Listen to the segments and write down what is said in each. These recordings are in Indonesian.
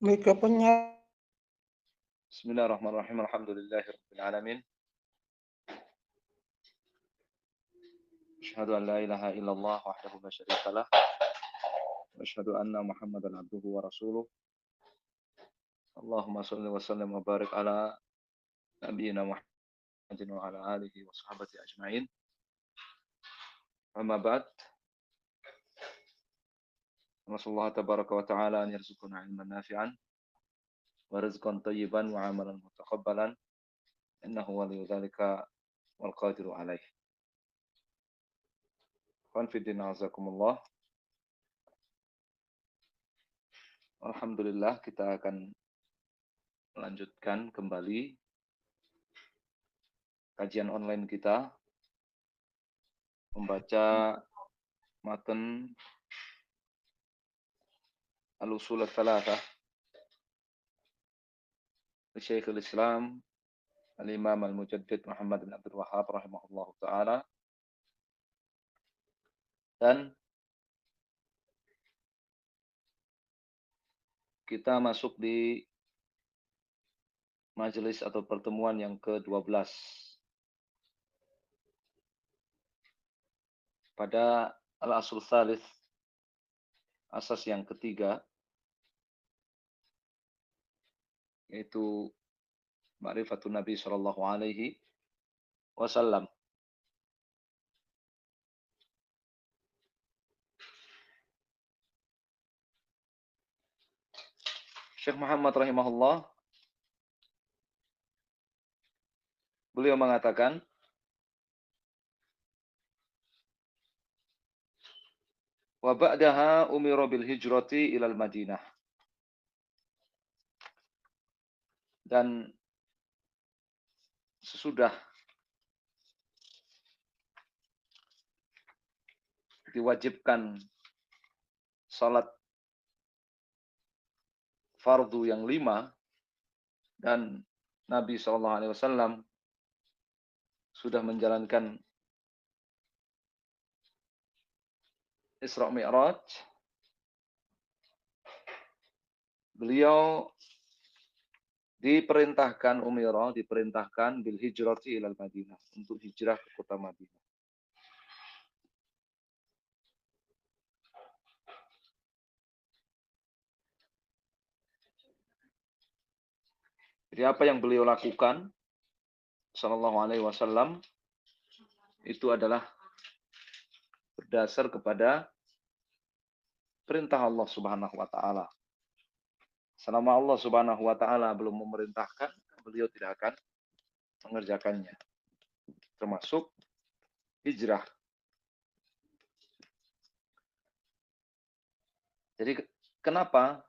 Mikrofonnya. Bismillahirrahmanirrahim. Alhamdulillahirabbil alamin. Asyhadu an la ilaha illallah wahdahu la syarikalah wa asyhadu anna Muhammadan abduhu wa rasuluh. Allahumma shalli wa sallim wa barik ala nabiyyina Muhammadin wa ala alihi wa sahbihi ajmain. Amma ba'd. Nasallahu tabaraka wa ta'ala an yarzuqana ilman nafi'an wa rizqan thayyiban wa amalan mutaqabbalan. Innahu waliyyu dzalika wal qadiru alaih. Qanfidina azakumullah. Alhamdulillah, kita akan melanjutkan kembali kajian online kita, membaca matan Al-Usul Ats-Tsalatsah Syekhul Islam Al-Imam Al-Mujaddid Muhammad bin Abdul Wahhab rahimahullahu taala, dan kita masuk di majelis atau pertemuan yang ke-12 pada Al-Asul Tsalits, asas yang ketiga, yaitu ma'rifatun Nabi sallallahu alaihi wasallam. Syekh Muhammad rahimahullah, beliau mengatakan, wa ba'daha umira bil hijrati ilal Madinah. Dan sesudah diwajibkan salat fardu yang 5 dan Nabi SAW sudah menjalankan Isra Mi'raj, beliau diperintahkan bil hijrati ilal Madinah, untuk hijrah ke kota Madinah. Jadi apa yang beliau lakukan sallallahu alaihi wasallam itu adalah berdasar kepada perintah Allah Subhanahu wa taala. Selama Allah Subhanahu wa taala belum memerintahkan, beliau tidak akan mengerjakannya. Termasuk hijrah. Jadi kenapa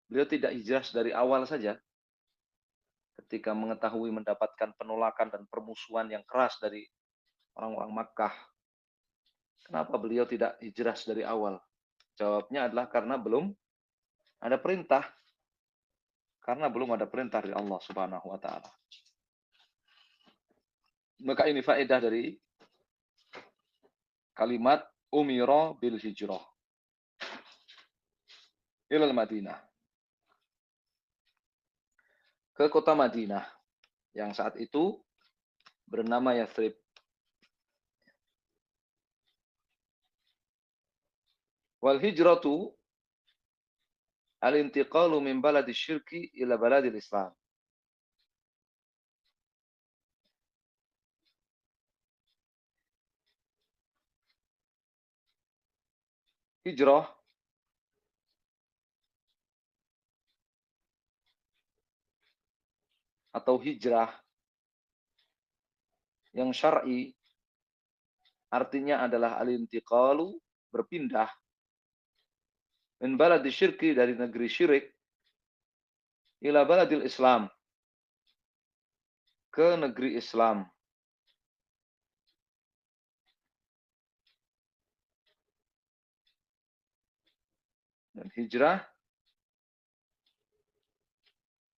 beliau tidak hijrah dari awal saja? Ketika mengetahui mendapatkan penolakan dan permusuhan yang keras dari orang-orang Makkah, kenapa beliau tidak hijrah dari awal? Jawabnya adalah karena belum ada perintah. Karena belum ada perintah dari Allah Subhanahu wa taala. Maka ini faedah dari kalimat umira bil hijrah ilal Madinah, ke kota Madinah yang saat itu bernama Yathrib. Wal hijratu al-intiqalu min baladi syirki ila baladil Islam. Hijrah atau hijrah yang syar'i artinya adalah al-intiqalu, berpindah, min baladi syirki, dari negeri syirik, ila baladil Islam, ke negeri Islam. Dan hijrah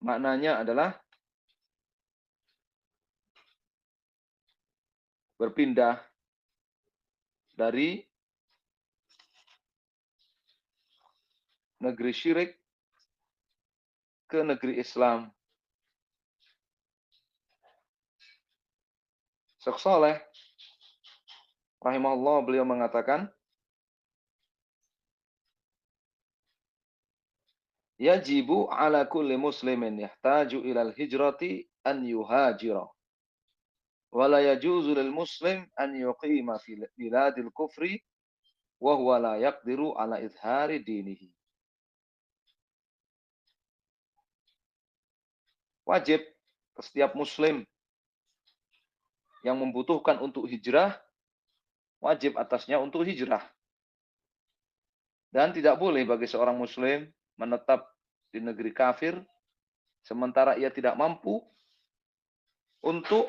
maknanya adalah berpindah dari negeri syirik ke negeri Islam. Syekh Saleh rahimahullah beliau mengatakan, yajibu ala kulli muslimin yahtaju ilal hijrati an yuhajira. Wa la yajuzu lil muslim an yuqima fi biladil kufri wa huwa la yaqdiru ala izhari dinihi. Wajib setiap muslim yang membutuhkan untuk hijrah, wajib atasnya untuk hijrah. Dan tidak boleh bagi seorang muslim menetap di negeri kafir sementara ia tidak mampu untuk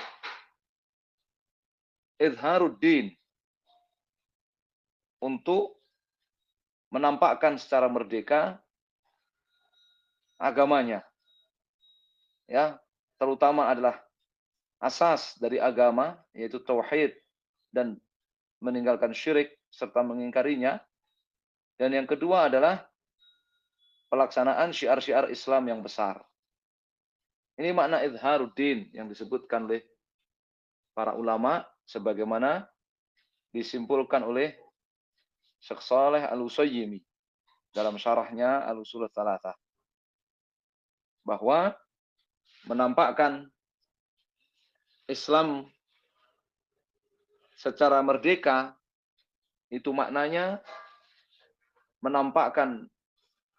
izharuddin, untuk menampakkan secara merdeka agamanya. Ya, terutama adalah asas dari agama, yaitu tauhid dan meninggalkan syirik serta mengingkarinya. Dan yang kedua adalah pelaksanaan syiar-syiar Islam yang besar. Ini makna izharuddin yang disebutkan oleh para ulama sebagaimana disimpulkan oleh Syekh Shalih Al-Utsaimin dalam syarahnya Al-Ushul Tsalatsah, bahwa menampakkan Islam secara merdeka itu maknanya menampakkan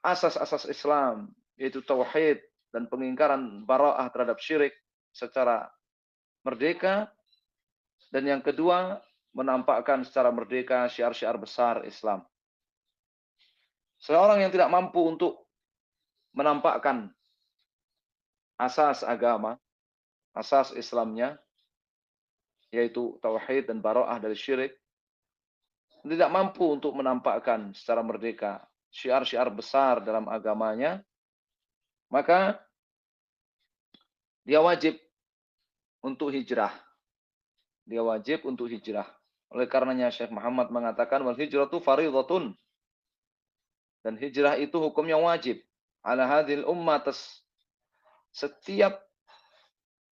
asas-asas Islam, yaitu tauhid dan pengingkaran bara'ah terhadap syirik secara merdeka. Dan yang kedua, menampakkan secara merdeka syiar-syiar besar Islam. Seorang yang tidak mampu untuk menampakkan asas agama, asas Islamnya, yaitu tauhid dan bara'ah dari syirik, tidak mampu untuk menampakkan secara merdeka syiar-syiar besar dalam agamanya, maka dia wajib untuk hijrah. Dia wajib untuk hijrah. Oleh karenanya Syekh Muhammad mengatakan, wal hijratu fardhatun. Dan hijrah itu hukumnya wajib. Ala hadhil ummatas, setiap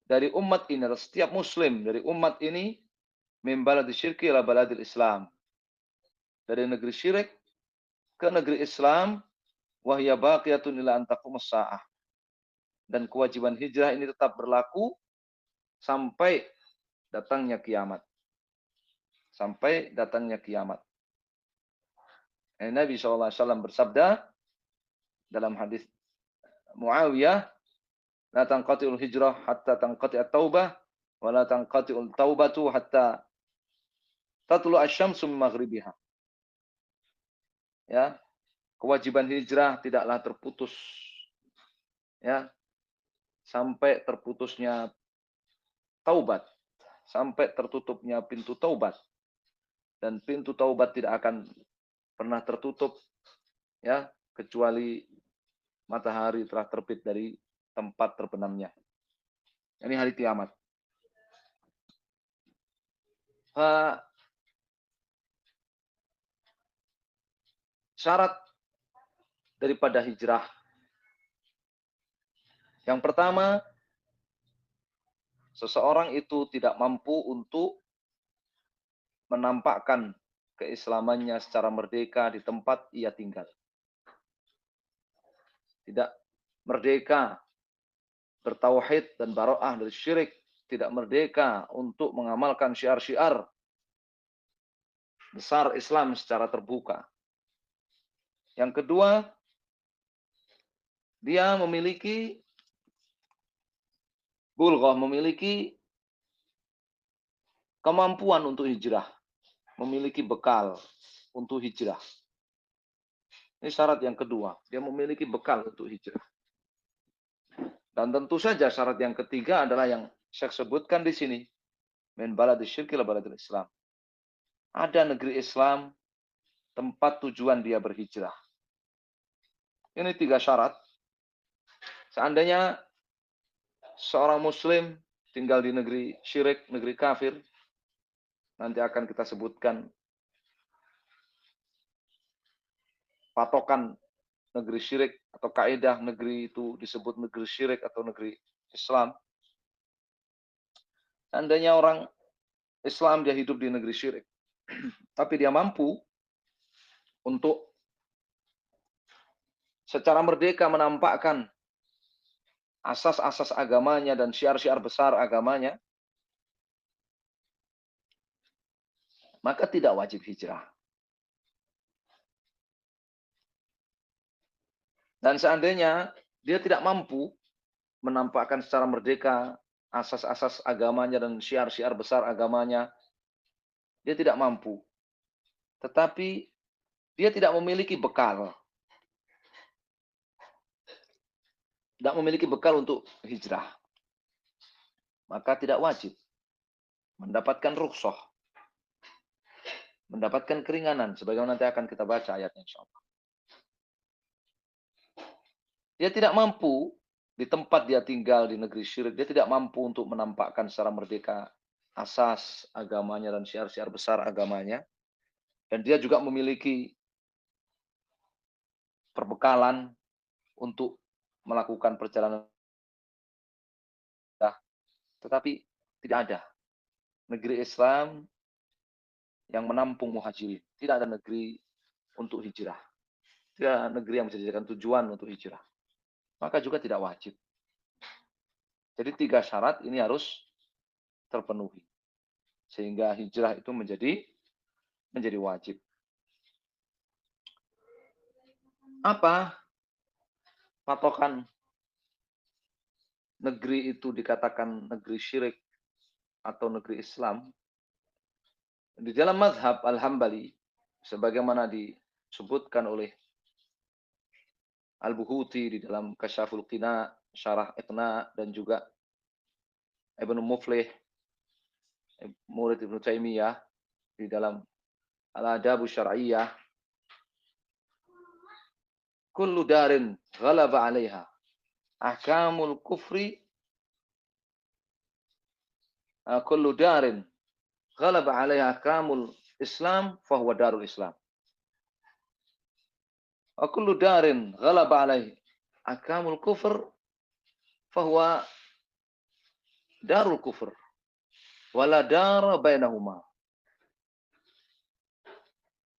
dari umat ini, atau setiap muslim dari umat ini, min baladil syirki ila baladil Islam. Dari negeri syirik ke negeri Islam, wahya baqiyatun ila an taqumus saah. Dan kewajiban hijrah ini tetap berlaku sampai datangnya kiamat. Sampai datangnya kiamat. Nabi SAW bersabda dalam hadis Muawiyah, la tanqati'ul hijrah hatta tanqati'at taubah, wa la tanqati'ul taubatu hatta tatlu asy-syamsu min maghribiha. Ya, kewajiban hijrah tidaklah terputus, ya, sampai terputusnya taubat, sampai tertutupnya pintu taubat. Dan pintu taubat tidak akan pernah tertutup, ya, kecuali matahari telah terbit dari tempat terbenamnya. Ini hari kiamat. Syarat daripada hijrah. Yang pertama, seseorang itu tidak mampu untuk menampakkan keislamannya secara merdeka di tempat ia tinggal. Tidak merdeka bertauhid dan bara'ah dari syirik, tidak merdeka untuk mengamalkan syiar-syiar besar Islam secara terbuka. Yang kedua, dia memiliki bulghah, memiliki kemampuan untuk hijrah, memiliki bekal untuk hijrah. Ini syarat yang kedua, dia memiliki bekal untuk hijrah. Dan tentu saja syarat yang ketiga adalah yang saya sebutkan di sini, min baladil syirki ila baladil Islam. Ada negeri Islam tempat tujuan dia berhijrah. Ini 3 syarat. Seandainya seorang muslim tinggal di negeri syirik, negeri kafir, nanti akan kita sebutkan patokan negeri syirik atau kaidah negeri itu disebut negeri syirik atau negeri Islam. Seandainya orang Islam dia hidup di negeri syirik, tapi dia mampu untuk secara merdeka menampakkan asas-asas agamanya dan syiar-syiar besar agamanya, maka tidak wajib hijrah. Dan seandainya dia tidak mampu menampakkan secara merdeka asas-asas agamanya dan syiar-syiar besar agamanya, dia tidak mampu. Tetapi dia tidak memiliki bekal. Tidak memiliki bekal untuk hijrah. Maka tidak wajib mendapatkan rukhsah, mendapatkan keringanan, sebagaimana nanti akan kita baca ayatnya insyaallah. Dia tidak mampu di tempat dia tinggal di negeri syirik, dia tidak mampu untuk menampakkan secara merdeka asas agamanya dan syiar-syiar besar agamanya. Dan dia juga memiliki perbekalan untuk melakukan perjalanan. Tetapi tidak ada negeri Islam yang menampung muhajirin. Tidak ada negeri untuk hijrah. Tidak ada negeri yang bisa dijadikan tujuan untuk hijrah. Maka juga tidak wajib. Jadi 3 syarat ini harus terpenuhi. Sehingga hijrah itu menjadi wajib. Apa patokan negeri itu dikatakan negeri syirik atau negeri Islam? Di dalam mazhab Al-Hambali, sebagaimana disebutkan oleh Al-Buhuti di dalam Kasyaful Qina, Syarah Iqna, dan juga Ibnu Muflih, murid Ibnu Taimiyah, di dalam Al-Adabu Syar'iyyah, kullu darin ghalaba 'alaiha ahkamul kufri, kullu darin ghalaba 'alaiha ahkamul Islam fahuwa darul Islam. Wa kullu darin ghalaba 'alaihi ahkamul kufr fahuwa darul kufr. Wala dara bainahuma.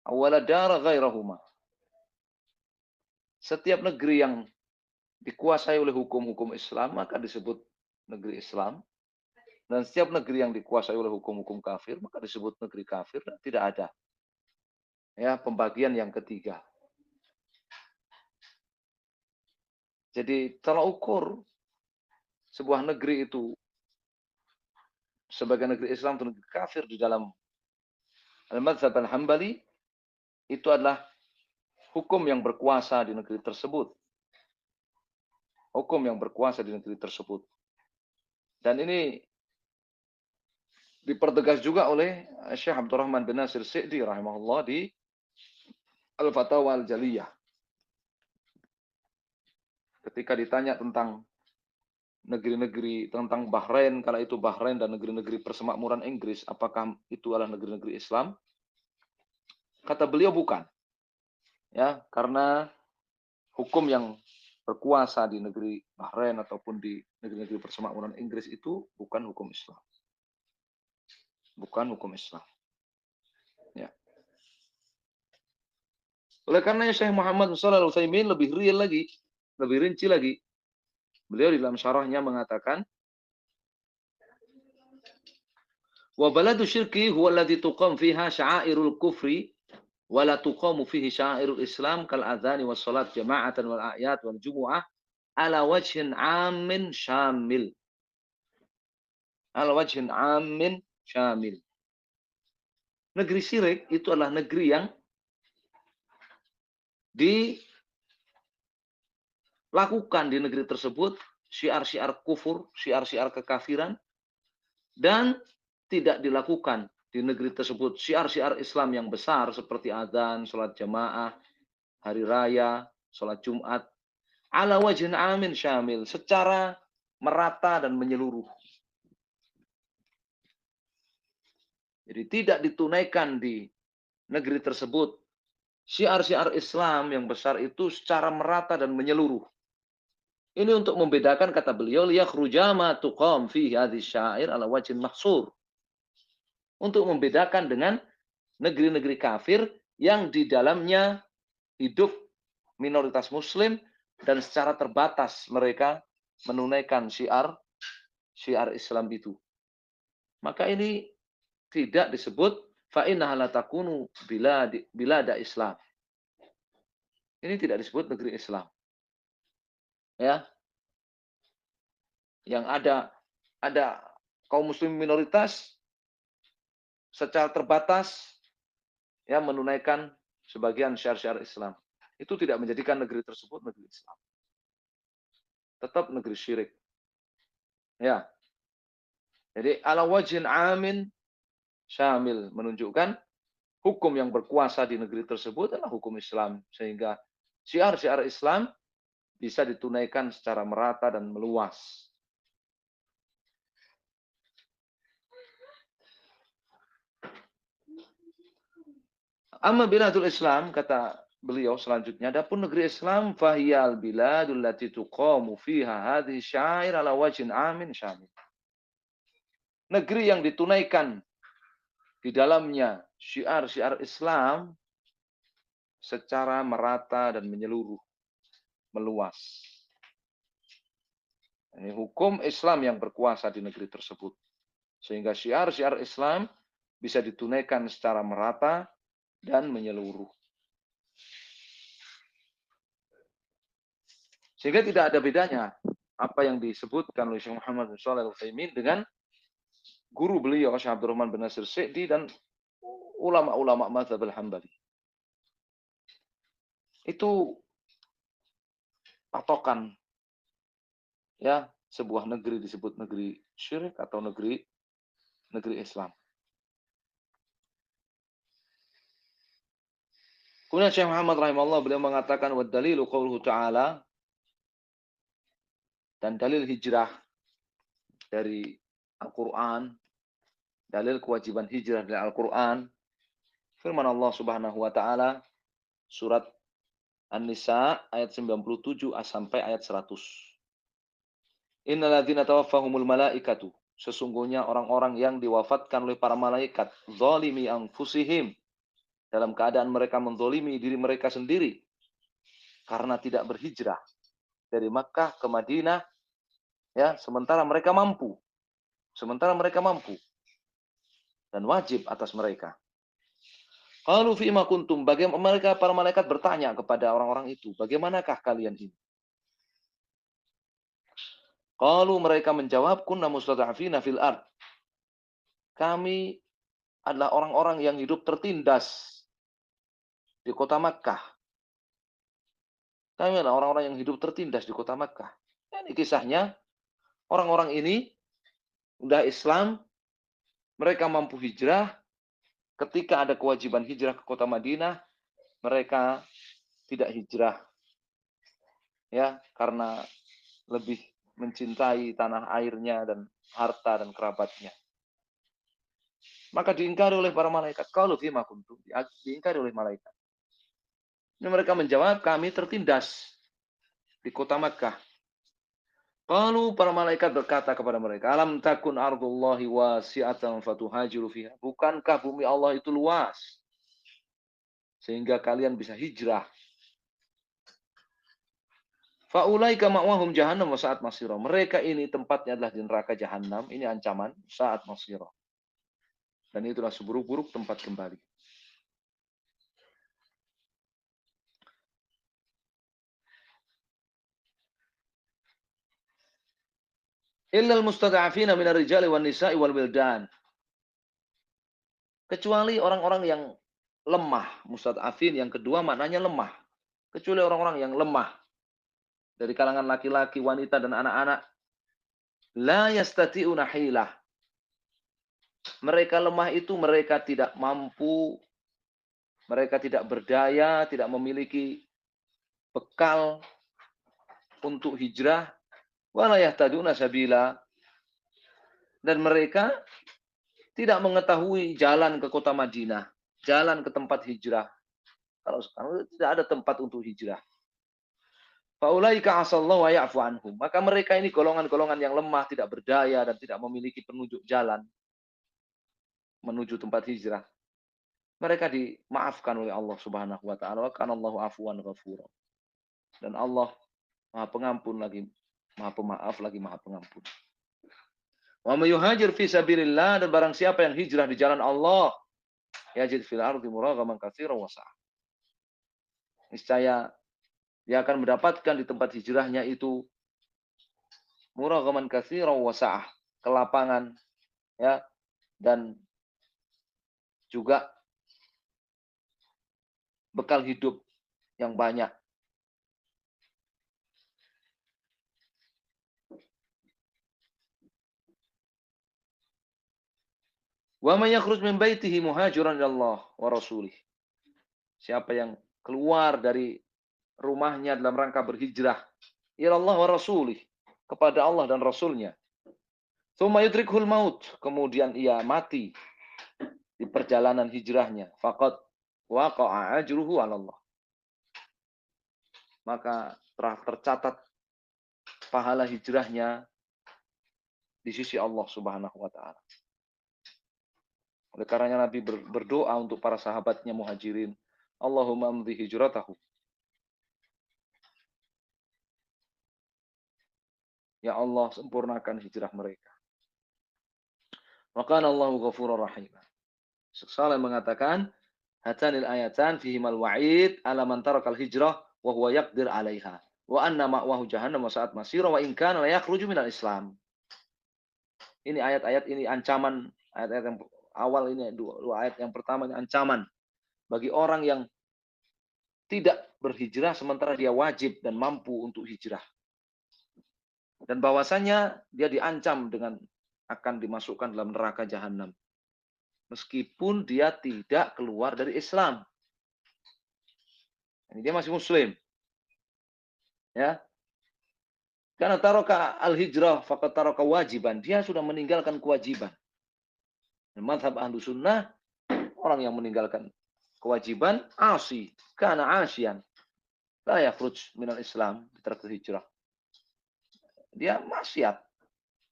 Wala dara ghairahuma. Setiap negeri yang dikuasai oleh hukum-hukum Islam maka disebut negeri Islam. Dan setiap negeri yang dikuasai oleh hukum-hukum kafir maka disebut negeri kafir. Dan tidak ada ya pembagian yang ketiga. Jadi tolak ukur sebuah negeri itu sebagai negeri Islam atau negeri kafir di dalam Al-Madzhab Al-Hambali itu adalah hukum yang berkuasa di negeri tersebut. Hukum yang berkuasa di negeri tersebut. Dan ini dipertegas juga oleh Syekh Abdurrahman bin Nasir Sa'di rahimahullah di Al-Fatawa Al-Jaliyah. Ketika ditanya tentang negeri-negeri, tentang Bahrain, kala itu Bahrain dan negeri-negeri persemakmuran Inggris, apakah itu adalah negeri-negeri Islam? Kata beliau bukan. Ya, karena hukum yang berkuasa di negeri Bahrain ataupun di negeri-negeri persemakmuran Inggris itu bukan hukum Islam. Bukan hukum Islam. Ya. Oleh karena Syekh Muhammad Shalih Al-Utsaimin lebih real lagi, lebih rinci lagi. Beliau di dalam syarahnya mengatakan, wa baladu syirki huwa alladhi tuqam fiha sya'airul kufri wa la tuqamu fihi sya'airul Islam kal adzani was salat jama'atan wal a'yad wal jumu'ah ala wajhin 'ammin syamil. Ala wajhin 'ammin syamil. Negeri syirik itu adalah negeri yang dilakukan di negeri tersebut syiar-syiar kufur, syiar-syiar kekafiran, dan tidak dilakukan di negeri tersebut syiar-syiar Islam yang besar seperti adzan, salat jamaah, hari raya, salat Jumat, ala wajhin 'amin syamil, secara merata dan menyeluruh. Jadi tidak ditunaikan di negeri tersebut Syiar-syiar Islam yang besar itu secara merata dan menyeluruh. Ini untuk membedakan, kata beliau, liyakhruja ma tuqam fi hadhihi syair ala wajhin mahsur. Untuk membedakan dengan negeri-negeri kafir yang di dalamnya hidup minoritas muslim dan secara terbatas mereka menunaikan syiar Islam itu. Maka ini tidak disebut fa innaha la takunu bilada Islam. Ini tidak disebut negeri Islam. Ya, yang ada kaum muslim minoritas secara terbatas ya menunaikan sebagian syiar-syiar Islam. Itu tidak menjadikan negeri tersebut negeri Islam. Tetap negeri syirik. Ya. Jadi ala wajhin amin syamil menunjukkan hukum yang berkuasa di negeri tersebut adalah hukum Islam, sehingga syiar-syiar Islam bisa ditunaikan secara merata dan meluas. Amma biladul Islam, kata beliau selanjutnya, adapun negeri Islam fahiyal biladul lati tuqamu fiha hadhihi syair ala wajhin amin syamil. Negeri yang ditunaikan di dalamnya syiar-syiar Islam secara merata dan menyeluruh, meluas. Ini hukum Islam yang berkuasa di negeri tersebut. Sehingga syiar-syiar Islam bisa ditunaikan secara merata dan menyeluruh. Sehingga tidak ada bedanya apa yang disebutkan oleh Syekh Muhammad bin Shalih Al-Utsaimin dengan guru beliau Syekh Abdurrahman bin Nasir Sa'di dan ulama-ulama mazhab Al-Hambali. Itu patokan ya, sebuah negeri disebut negeri syirik atau negeri Islam. Kemudian Syekh Muhammad rahimahullah beliau mengatakan wa dalilu qauluhu ta'ala, dan dalil hijrah dari Al-Qur'an, dalil kewajiban hijrah dari Al-Qur'an, firman Allah Subhanahu wa taala surat An-Nisa ayat 97 sampai ayat 100. Innal ladzina tawaffahumul malaikatu, sesungguhnya orang-orang yang diwafatkan oleh para malaikat, zalimi anfusihim, dalam keadaan mereka menzalimi diri mereka sendiri karena tidak berhijrah dari Makkah ke Madinah, ya, sementara mereka mampu dan wajib atas mereka. Qalu fima kuntum, bagaimana mereka, para malaikat bertanya kepada orang-orang itu, bagaimanakah kalian ini? Qalu, mereka menjawab, kunna mustad'afina fil ard, kami adalah orang-orang yang hidup tertindas di kota Makkah. Kami adalah orang-orang yang hidup tertindas di kota Makkah. Ini kisahnya, orang-orang ini udah Islam, mereka mampu hijrah, ketika ada kewajiban hijrah ke kota Madinah, mereka tidak hijrah. Ya, karena lebih mencintai tanah airnya dan harta dan kerabatnya. Maka diingkari oleh para malaikat. Qalu fima kuntum, diingkari oleh malaikat. Ini mereka menjawab, kami tertindas di kota Makkah. Qalu, para malaikat berkata kepada mereka, alam takun ardullahi wasi'atan fatuhajiru fiha, bukankah bumi Allah itu luas sehingga kalian bisa hijrah? Faulaika ma'wahum jahannam wa sa'at masira, mereka ini tempatnya adalah di neraka jahanam, ini ancaman saat masira, dan itulah seburuk-buruk tempat kembali. Illal mustada'afina minar rijali wan nisa'i wal wildan, kecuali orang-orang yang lemah. Mustad'afin yang kedua maknanya lemah, kecuali orang-orang yang lemah dari kalangan laki-laki, wanita dan anak-anak. La yastati'una hilah, mereka lemah itu mereka tidak mampu, mereka tidak berdaya, tidak memiliki bekal untuk hijrah. Wala yahtaduna sabila, dan mereka tidak mengetahui jalan ke kota Madinah, jalan ke tempat hijrah. Kalau sekarang tidak ada tempat untuk hijrah. Faulaika asallahu wa ya'fu anhum. Maka mereka ini golongan-golongan yang lemah, tidak berdaya dan tidak memiliki penunjuk jalan menuju tempat hijrah. Mereka dimaafkan oleh Allah Subhanahu wa taala. Wa kana Allahu afuwan ghafura. Dan Allah Maha Pengampun lagi Maha Pemaaf lagi Maha Pengampun. Wa may yuhajir fi sabilillah, dan barang siapa yang hijrah di jalan Allah, yajid fil ardi muragaman katsiran wa sa'ah. Niscaya dia akan mendapatkan di tempat hijrahnya itu muragaman katsiran wa sa'ah, kelapangan, ya, dan juga bekal hidup yang banyak. Wa may yakhruj min baitihi muhajiran ilallah wa rasulih. Siapa yang keluar dari rumahnya dalam rangka berhijrah ilallah wa rasulih, kepada Allah dan Rasulnya. Tsumma yudrikhul maut, kemudian ia mati di perjalanan hijrahnya. Faqad waqa'a ajruhu 'ala Allah. Maka telah tercatat pahala hijrahnya di sisi Allah Subhanahu wa taala. Oleh karenanya Nabi berdoa untuk para sahabatnya muhajirin, Allahumma amdhi hijratahu. Ya Allah, sempurnakan hijrah mereka. Wa kana Allahu ghafurur rahim. Saleh mengatakan, hatanil ayatan fihimal wa'id ala man tarakal hijrah wa huwa yaqdir 'alaiha. Wa anna ma'wahu jahannam wa sa'at masira wa in kana la yakhruju minal Islam. Ini ayat-ayat ini ancaman, ayat-ayat yang awal ini, dua ayat yang pertama ini ancaman bagi orang yang tidak berhijrah sementara dia wajib dan mampu untuk hijrah. Dan bahwasanya dia diancam dengan akan dimasukkan dalam neraka jahanam meskipun dia tidak keluar dari Islam. Ini dia masih muslim. Ya. Karena taraka al-hijrah faqad taraka wajiban. Dia sudah meninggalkan kewajiban. Mazhab ahlu sunnah, orang yang meninggalkan kewajiban, asi. Karena asyian. La yakhruj minal Islam. Taraka hijrah. Dia maksiat.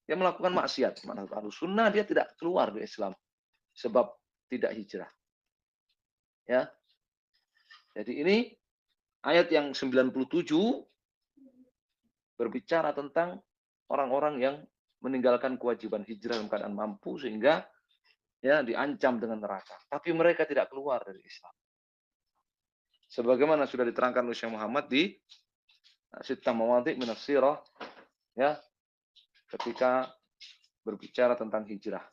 Dia melakukan maksiat. Mazhab ahlu sunnah, dia tidak keluar dari Islam. Sebab tidak hijrah. Ya. Jadi ini ayat yang 97 berbicara tentang orang-orang yang meninggalkan kewajiban hijrah dalam keadaan mampu sehingga ya diancam dengan neraka. Tapi mereka tidak keluar dari Islam. Sebagaimana sudah diterangkan oleh Syekh Muhammad di Sittah Mawadhi' min as-Sirah, ya, ketika berbicara tentang hijrah.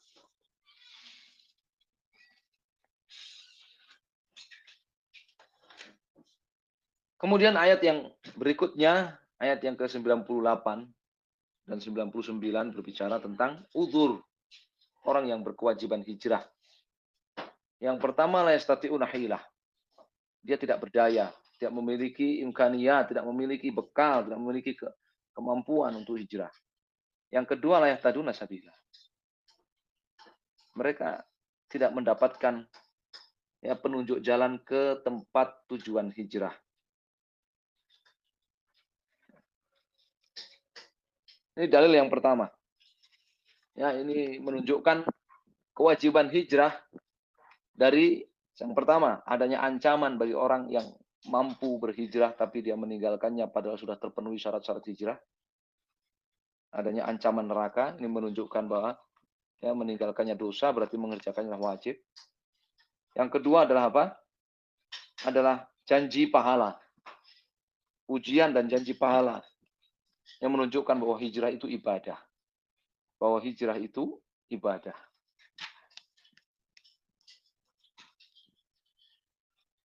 Kemudian ayat yang berikutnya, ayat yang ke-98 dan 99 berbicara tentang uzur orang yang berkewajiban hijrah. Yang pertama, la yastati'una hilah. Dia tidak berdaya, tidak memiliki imkaniyah, tidak memiliki bekal, tidak memiliki kemampuan untuk hijrah. Yang kedua, la yahtaduna sabila. Mereka tidak mendapatkan ya penunjuk jalan ke tempat tujuan hijrah. Ini dalil yang pertama. Ya, ini menunjukkan kewajiban hijrah dari yang pertama, adanya ancaman bagi orang yang mampu berhijrah tapi dia meninggalkannya padahal sudah terpenuhi syarat-syarat hijrah. Adanya ancaman neraka, ini menunjukkan bahwa ya meninggalkannya dosa berarti mengerjakannya wajib. Yang kedua adalah apa? Adalah janji pahala. Ujian dan janji pahala yang menunjukkan bahwa hijrah itu ibadah. Bahwa hijrah itu ibadah.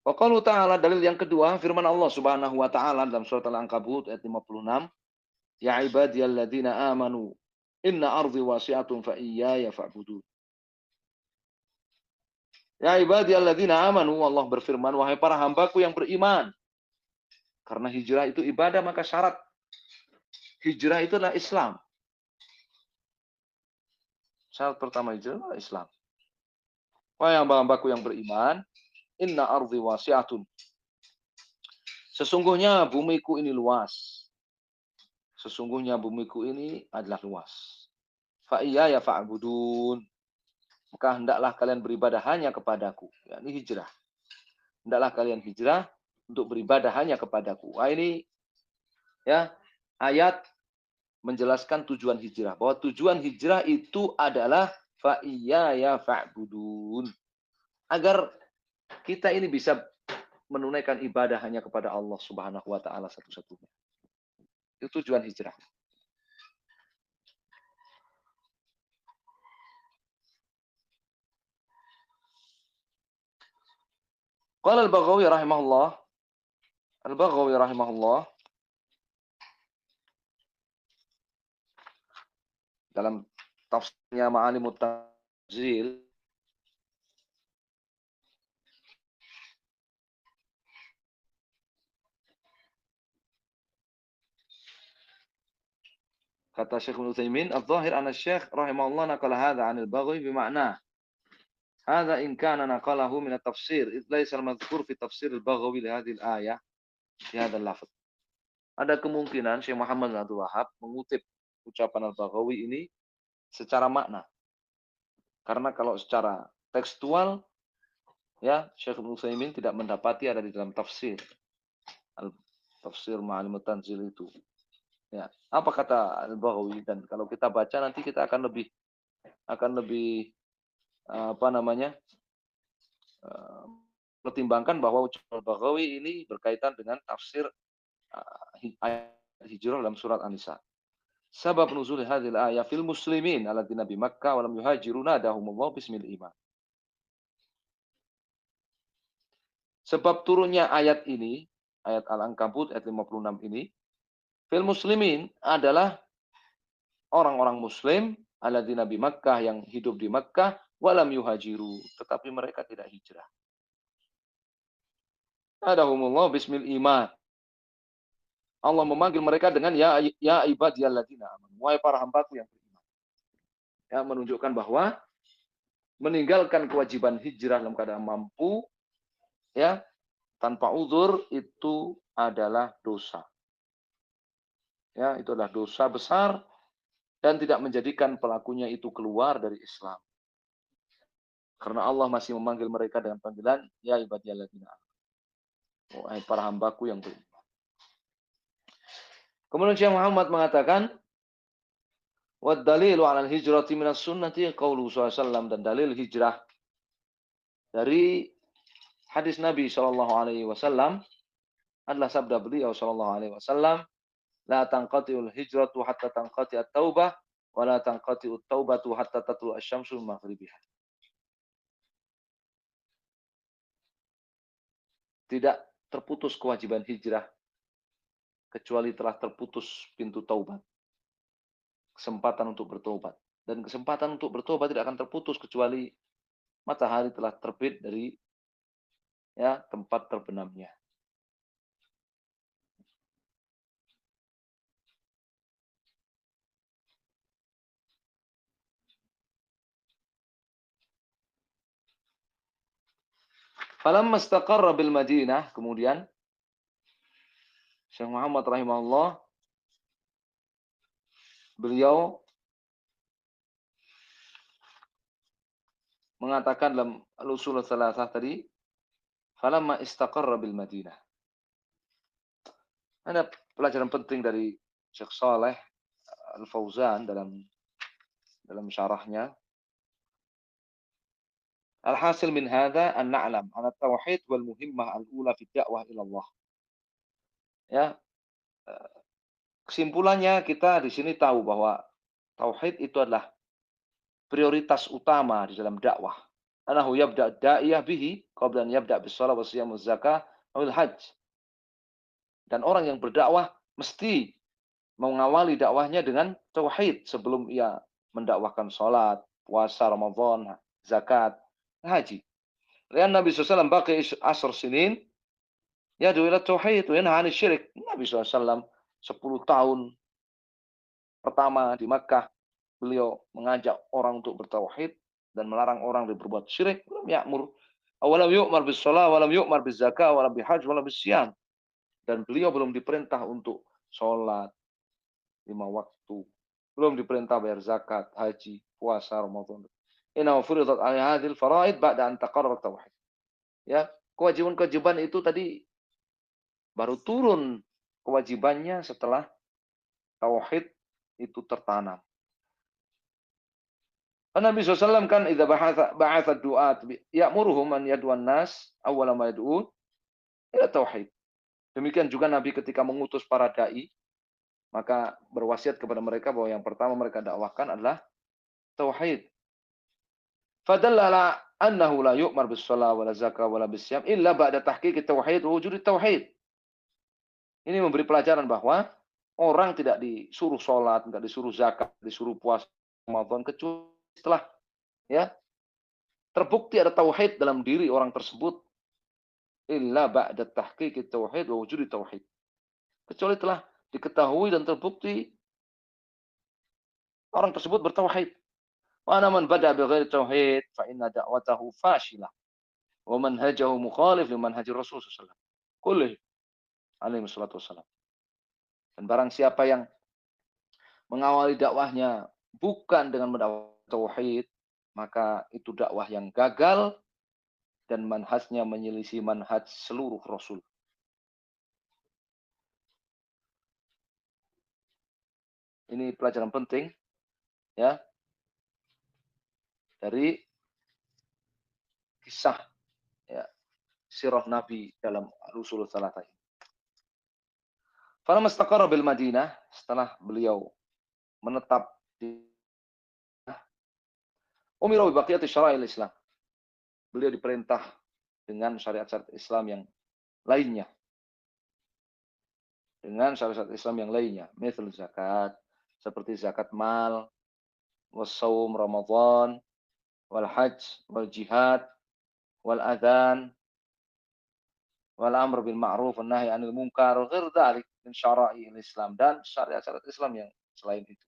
Wa qalu ta'ala, dalil yang kedua, firman Allah Subhanahu wa taala dalam surat Al-Ankabut ayat 56, ya ibadiyalladzina amanu inna ardi wasi'atun fa iyaya fa'budun. Ya ibadiyalladzina amanu, Allah berfirman, wahai para hambaku yang beriman. Karena hijrah itu ibadah, maka syarat hijrah itu adalah Islam. Syarat pertama hijrah adalah Islam. Wahai hamba-hambaku yang beriman, inna ardi wasi'atun. Sesungguhnya bumiku ini luas. Sesungguhnya bumiku ini adalah luas. Fa iya ya fa'budun. Maka hendaklah kalian beribadah hanya kepadaku. Ya, ini hijrah. Hendaklah kalian hijrah untuk beribadah hanya kepadaku. Wah, ini ya ayat menjelaskan tujuan hijrah. Bahwa tujuan hijrah itu adalah fa iya ya fa'budun. Agar kita ini bisa menunaikan ibadah hanya kepada Allah Subhanahu wa taala satu-satunya. Itu tujuan hijrah. Qala al-Baghawi rahimahullah, Al-Baghawi rahimahullah dalam tafsirnya Ma'alimut Tanzil, kata Syekh Ibnu Utsaimin, "Adz-dzahir anna Syekh rahimahullah naqala hadza 'anil Baghawi bima'na hadza in kana naqalahu min at-tafsir, id laysa al-madhkur fi tafsir al-Baghawi li hadhihi al-ayah fi hadha al-lafz." Ada kemungkinan Syekh Muhammad bin Abdul Wahhab mengutip ucapan Al-Baghawi ini secara makna. Karena kalau secara tekstual ya Syekh Ibnu Utsaimin tidak mendapati ada di dalam tafsir. Tafsir Ma'alimut Tanzil itu. Ya, apa kata Al-Baghawi, dan kalau kita baca nanti kita akan lebih apa namanya? Pertimbangkan bahwa ucapan Al-Baghawi ini berkaitan dengan tafsir ayat hijrah dalam surat An-Nisa. Sabab nuzul hadhil ayat fil muslimin alladziina bi Makkah wa lam yuhajiru nadahumullah bismil iman. Sebab turunnya ayat ini, ayat Al-Ankabut ayat 56 ini, fil muslimin adalah orang-orang muslim alladzina bi Makkah yang hidup di Makkah walam yuhajiru, tetapi mereka tidak hijrah. Adahumullah bismil iman. Allah memanggil mereka dengan ya ibadiyalladzina amanu, wahai para hambaku yang beriman. Ya, menunjukkan bahwa meninggalkan kewajiban hijrah dalam keadaan mampu ya tanpa uzur itu adalah dosa. Ya, itu adalah dosa besar dan tidak menjadikan pelakunya itu keluar dari Islam. Karena Allah masih memanggil mereka dengan panggilan ya ibadiyalladzina amanu, wahai para hambaku yang beriman. Kemudian Syekh Muhammad mengatakan, wad dalilu 'ala al-hijrati minas sunnati qaulu sallallahu, dan dalil hijrah dari hadis Nabi sallallahu alaihi wasallam adalah sabda beliau sallallahu alaihi wasallam, la tanqati'ul hijratu hatta tanqati'at taubah wa la tanqati'ut taubatu hatta tatlu asy-syamsu min maghribiha. Tidak terputus kewajiban hijrah kecuali telah terputus pintu taubat. Kesempatan untuk bertobat. Dan kesempatan untuk bertobat tidak akan terputus kecuali matahari telah terbit dari ya tempat terbenamnya. Falamma istaqarra bil Madinah, kemudian Syekh Muhammad rahimahullah beliau mengatakan dalam al-usul tsalatsah tadi, falamma istaqarra bil Madinah. Ada pelajaran penting dari Syekh Saleh Al-Fauzan dalam syarahnya. Al-hasil min hadza an na'lam anna at-tauhid wal muhimmah al-ula fi da'wah ila Allah. Ya, kesimpulannya kita di sini tahu bahwa tauhid itu adalah prioritas utama di dalam dakwah. Anahu yabda da'iyah bihi qabla an yabda bis shalah was siyam waz zakah wal hajj. Dan orang yang berdakwah mesti mengawali dakwahnya dengan tauhid sebelum ia mendakwahkan salat, puasa Ramadan, zakat, haji. Lian Nabi SAW baqi 10 sinin yad'u ila tauhid wa yanha 'anil syirik. Nabi SAW 10 tahun pertama di Makkah beliau mengajak orang untuk bertauhid dan melarang orang dari berbuat syirik. Belum ya'mur. Awalam yu'mar bis shalah, walam yu'mar biz zakah, walam bihajj, walam bisyam. dan beliau belum diperintah untuk sholat 5 waktu, belum diperintah bayar zakat, haji, puasa Ramadan. Inna furidat alaihi hadhil faraid ba'da an taqarrar tauhid. Ya, kewajiban-kewajiban itu tadi baru turun kewajibannya setelah tauhid itu tertanam. Nabi SAW kan idza ba'atha du'at ya'muruhum an yad'uan nas awwala ma yad'un ila tauhid. Demikian juga Nabi ketika mengutus para dai, maka berwasiat kepada mereka bahwa yang pertama mereka dakwahkan adalah tauhid. Fadalla ala annahu la yu'mar bis shalah wala zakah wala bisyam illa ba'da tahqiq tauhid wa wujud tauhid. Ini memberi pelajaran bahwa orang tidak disuruh sholat, tidak disuruh zakat, disuruh puasa Ramadan kecuali setelah ya terbukti ada tauhid dalam diri orang tersebut, illa ba'da tahqiq tauhid wa wujud tauhid. Kecuali telah diketahui dan terbukti orang tersebut bertauhid. Wa ana man bada bi ghairi tauhid fa inna da'watahu fashilah wa manhajahu mukhalif li manhajir Rasul sallallahu alaihi wasallam. Kulli alaihi wassalatu wassalam. Dan barang siapa yang mengawali dakwahnya bukan dengan mendakwah tauhid, maka itu dakwah yang gagal dan manhajnya menyelisih manhaj seluruh Rasul. Ini pelajaran penting ya dari kisah ya sirah Nabi dalam Rasul Salatain. Falamma istaqarra bil Madinah, setelah beliau menetap di umira bi baqiyati syara'il Islam. Beliau diperintah dengan syariat-syariat Islam yang lainnya. Dengan syariat Islam yang lainnya, misal zakat, seperti zakat mal, wassaum Ramadan, wal hajj, wal jihad, wal adhan, wal amr bil ma'ruf, wan nahy 'anil munkar, ghair dzalik min syara'il Islam dan syariat-syariat Islam yang selain itu.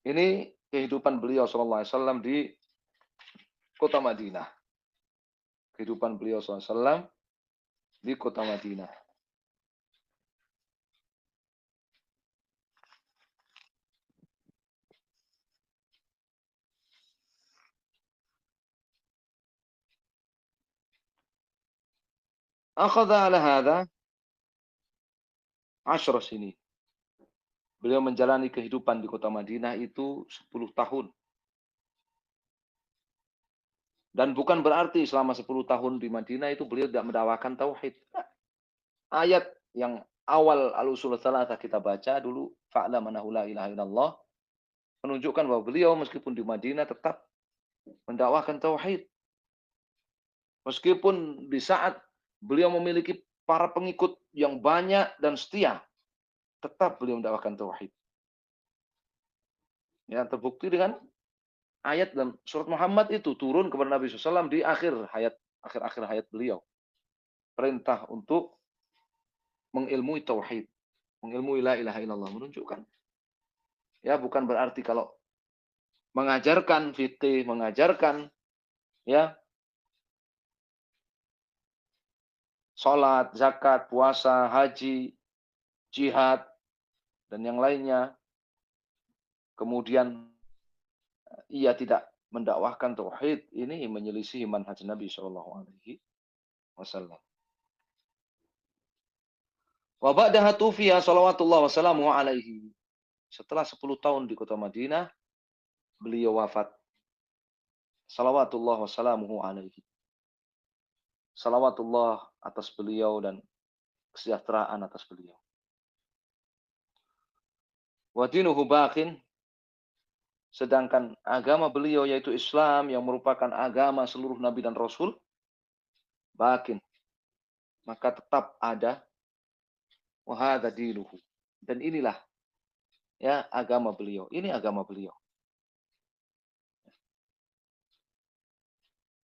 Ini kehidupan beliau sallallahu alaihi wasallam di kota Madinah. Kehidupan beliau sallallahu alaihi wasallam di kota Madinah. Akhadha ala hadha 10 sinin. Beliau menjalani kehidupan di kota Madinah itu 10 tahun. Dan bukan berarti selama 10 tahun di Madinah itu beliau tidak mendakwakan tauhid. Ayat yang awal al-usul tsalatsa kita baca dulu, fa'lam annahu la ilaha illallah, menunjukkan bahwa beliau meskipun di Madinah tetap mendakwakan tauhid. Meskipun di saat beliau memiliki para pengikut yang banyak dan setia, tetap beliau mendakwakan tauhid. Ya, terbukti dengan ayat dalam surat Muhammad itu turun kepada Nabi SAW di akhir-akhir hayat beliau. Perintah untuk mengilmui tauhid, mengilmui la ilaha illallah, menunjukkan ya bukan berarti kalau mengajarkan fikih, mengajarkan ya salat, zakat, puasa, haji, jihad dan yang lainnya. Kemudian ia tidak mendakwahkan tauhid, ini menyelisih manhaj Nabi sallallahu alaihi wasallam. Wa ba'daha tufiya shalawatullah wassalamu alaihi. Setelah 10 tahun di kota Madinah, beliau wafat. Salawatullah wassalamuhu alaihi. Salawatullah atas beliau dan kesejahteraan atas beliau. Wa dinuhu baqin, sedangkan agama beliau yaitu Islam yang merupakan agama seluruh nabi dan rasul, baqin, maka tetap ada. Wa hadza dinuhu, dan inilah ya agama beliau. Ini agama beliau.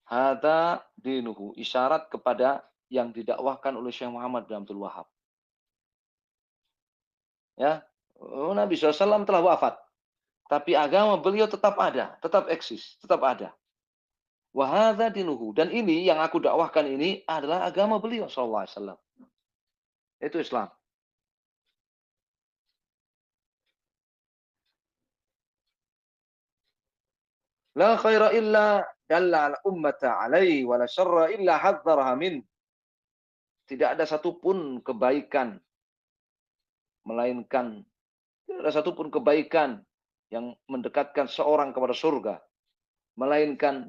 Hadza dinuhu, isyarat kepada yang didakwahkan oleh Syekh Muhammad bin Abdul Wahab. Ya, Nabi SAW telah wafat, tapi agama beliau tetap ada, tetap eksis, tetap ada. Wa hadza dinuhu. Dan ini yang aku dakwahkan ini adalah agama beliau sallallahu alaihi wasallam. Itu Islam. La khaira illa dalla al ummata alaihi wa la syarra illa hadzaraha min. Tidak ada satupun kebaikan melainkan tidak ada satupun kebaikan yang mendekatkan seorang kepada surga melainkan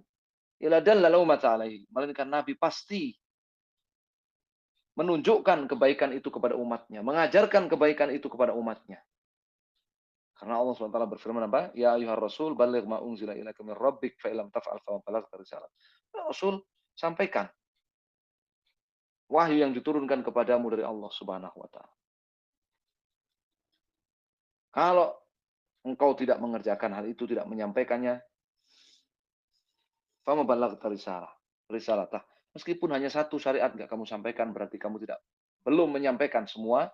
illa dalla al ummata alaihi, melainkan Nabi pasti menunjukkan kebaikan itu kepada umatnya, mengajarkan kebaikan itu kepada umatnya. Karena Allah SWT berfirman apa? Ya ayuhar rasul baligh ma unzila ilaika min rabbik fa illam taf'al fa ma balaghta risalah. Ya Rasul, sampaikan wahyu yang diturunkan kepadamu dari Allah Subhanahu wa taala. Kalau engkau tidak mengerjakan hal itu, tidak menyampaikannya, fa ma balaghta risalah. Risalatah. Meskipun hanya satu syariat enggak kamu sampaikan, berarti kamu belum menyampaikan semua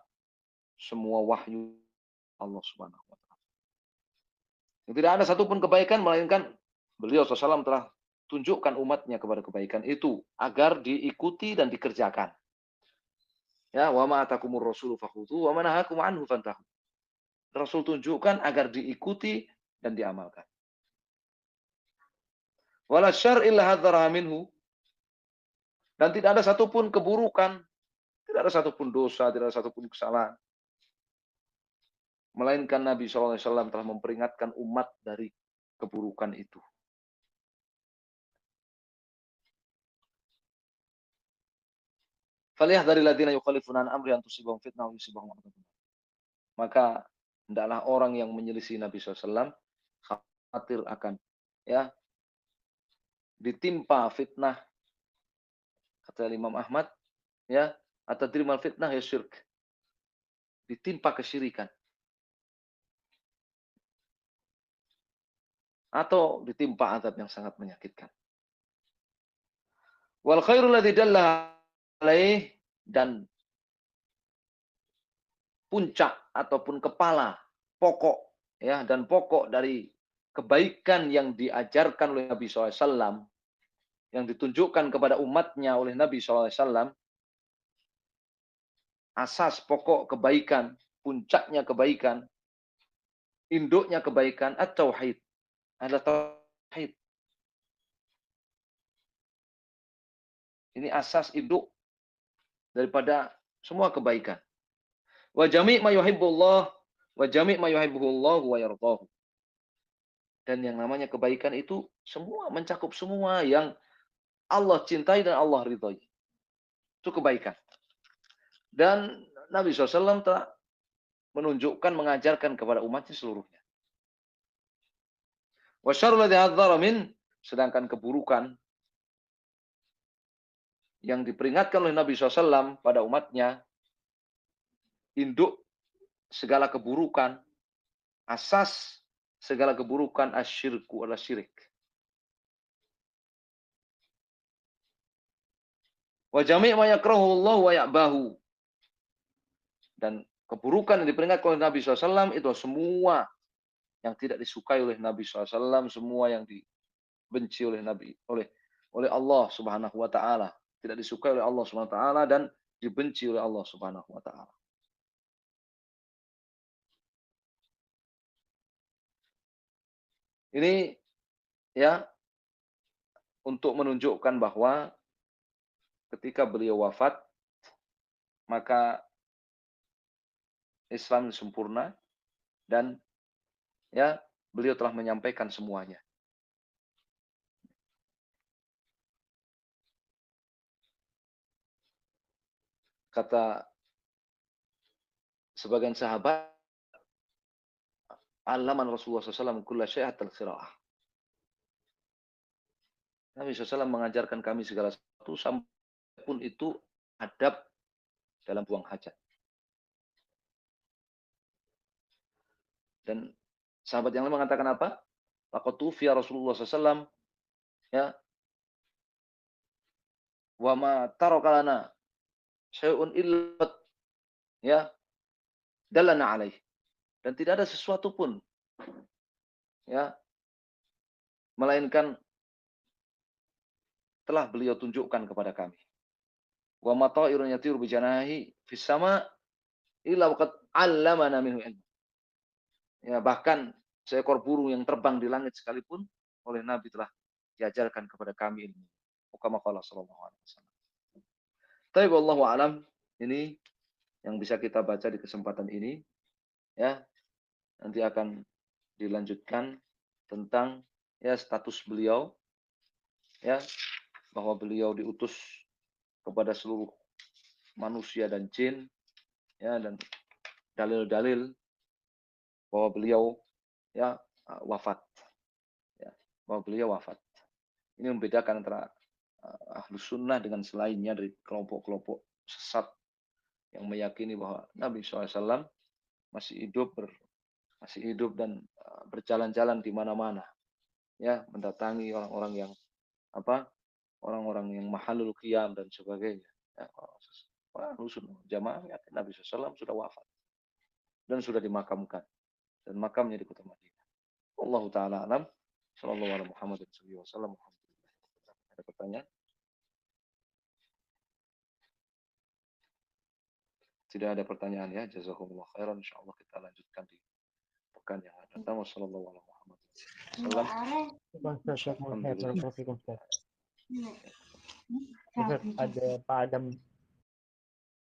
wahyu Allah Subhanahu wa taala. Tidak ada satupun kebaikan melainkan beliau SAW telah tunjukkan umatnya kepada kebaikan itu agar diikuti dan dikerjakan. Ya, wa ma atakumur rasulu fakhudhu wa ma nahakum anhu fantahu. Rasul tunjukkan agar diikuti dan diamalkan. Wala syarr illa hadzara minhu, dan tidak ada satupun keburukan, tidak ada satupun dosa, tidak ada satupun kesalahan, melainkan Nabi SAW telah memperingatkan umat dari keburukan itu. Falyahdharil ladzina yukhalifuna an amri an tusibahum fitnah aw yusibahum adzabun. Maka hendaklah orang yang menyelisih Nabi SAW khawatir akan ya ditimpa fitnah, kata Imam Ahmad, ya, atadrimal fitnah ya syirk, ditimpa kesyirikan atau ditimpa azab yang sangat menyakitkan. Wal khairul ladzi dalla alaih, dan puncak ataupun kepala pokok ya dan pokok dari kebaikan yang diajarkan oleh Nabi SAW, yang ditunjukkan kepada umatnya oleh Nabi SAW, asas pokok kebaikan, puncaknya kebaikan, induknya kebaikan at-tauhid, adalah tauhid. Ini asas induk daripada semua kebaikan. Wa jami' ma yuhibbullah wa jami' ma yuhibbuhullah wa yardahu. Dan yang namanya kebaikan itu semua, mencakup semua yang Allah cintai dan Allah ridhai. Itu kebaikan. Dan Nabi SAW telah menunjukkan, mengajarkan kepada umatnya seluruhnya. Wa syarrul ladzi hadzara min, sedangkan keburukan yang diperingatkan oleh Nabi SAW pada umatnya, induk segala keburukan, asas segala keburukan asyirku adalah syirik. Wa jami' ma yakrahu Allah wa ya'bahu. Dan keburukan yang diperingatkan oleh Nabi SAW itu semua yang tidak disukai oleh Nabi SAW, semua yang dibenci oleh Nabi, oleh Allah Subhanahu wa taala, tidak disukai oleh Allah Subhanahu wa taala dan dibenci oleh Allah Subhanahu wa taala. Ini ya untuk menunjukkan bahwa ketika beliau wafat, maka Islam sempurna dan ya beliau telah menyampaikan semuanya. Kata sebagian sahabat, alaman Rasulullah SAW kulla syai' hatta al-qiraah. Nabi SAW mengajarkan kami segala sesuatu, sampai pun itu adab dalam buang hajat. Dan sahabat yang lain mengatakan apa? Laqad tufiya Rasulullah SAW, ya, wa ma taraka lana syai'un illa ya dallana alaih. Dan tidak ada sesuatu pun ya melainkan telah beliau tunjukkan kepada kami. Wa ma ta'irun yatiru bi janahi fis sama' illa waqad 'allamana minhu ilma. Ya, bahkan seekor burung yang terbang di langit sekalipun oleh Nabi telah diajarkan kepada kami ilmu. Kama qala sallallahu alaihi wasallam. Tapi wallahu alam, ini yang bisa kita baca di kesempatan ini, ya. Nanti akan dilanjutkan tentang ya status beliau, ya, bahwa beliau diutus kepada seluruh manusia dan jin, ya, dan dalil-dalil bahwa beliau ya wafat, ya, bahwa beliau wafat. Ini membedakan antara ahlus sunnah dengan selainnya dari kelompok-kelompok sesat yang meyakini bahwa Nabi SAW masih hidup dan berjalan-jalan di mana-mana, ya, mendatangi orang-orang yang orang-orang yang mahalul qiyam dan sebagainya. Ya, ahlus sunnah jamaah ya, Nabi SAW sudah wafat dan sudah dimakamkan dan makamnya di kota Madinah. Wallahu taala alam. Sallallahu alaihi Muhammad sallallahu alaihi. Ada pertanyaan? Tidak ada pertanyaan ya. Jazakumullah khairan. Insyaallah kita lanjutkan di pekan yang akan datang. Wassalamualaikum warahmatullahi wabarakatuh. Ada Pak Adam